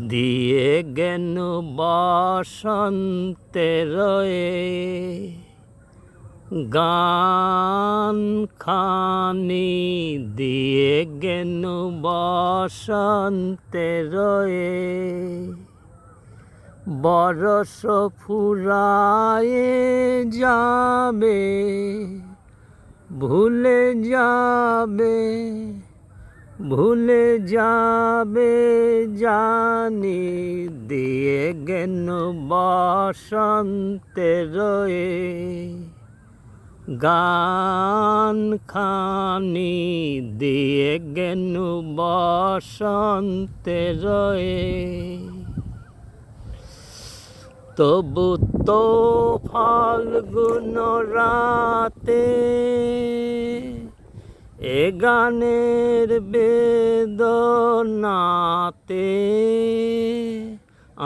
দিয়ে গেন বসন্তের গান খানি দিয়ে গেন বসন্তের বরস ফুরায়ে যাবে ভুলে যাবে ভুলে যাবে জানি দিয়ে গেন বসন্তের গান খানি দিয়ে গেন বসন্তের তবু তো ফাল্গুন রাতে এ গানের বেদনাতে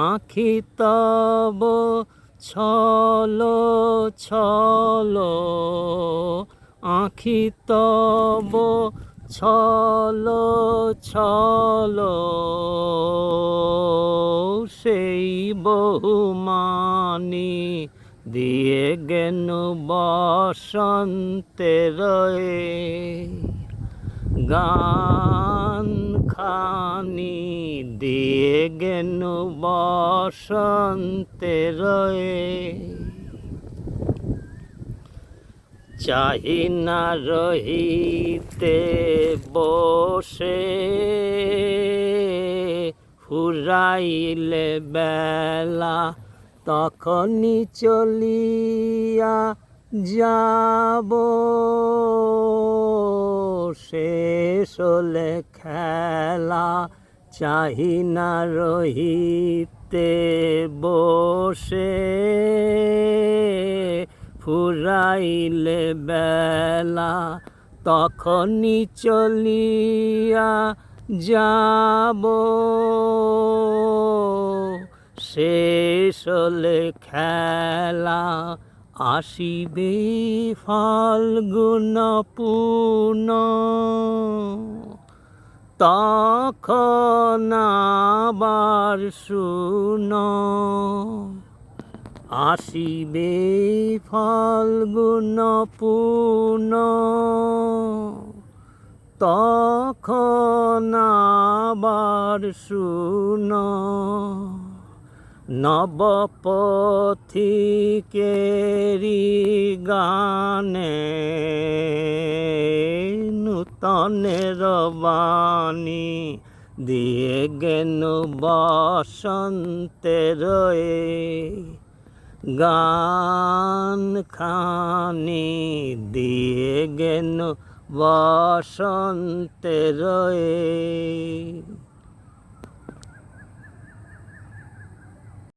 আঁখি তব ছলো ছলো আঁখি তব ছলো ছলো সেই বহুমানি দিয়ে গেন বসন্তের গান খানি দিয়ে গেন বসন্তের চাহি না রহিতে বসে ফুরাইলে বেলা তখনই চলিয়া যাব শেষ হলে খেলা চাহি না রহিতে বসে ফুরাইলে বেলা তখনই চলিয়া যাব শেষ হলে খেলা আসিবে ফাল্গুন পুন তখন আবার শুন আসিবে ফাল্গুন পুন তখন আবার শুন নবপথিকেরি গানে নূতনের বাণী দিয়ে গেন বসন্তের গান খানি দিয়ে গেন বসন্তের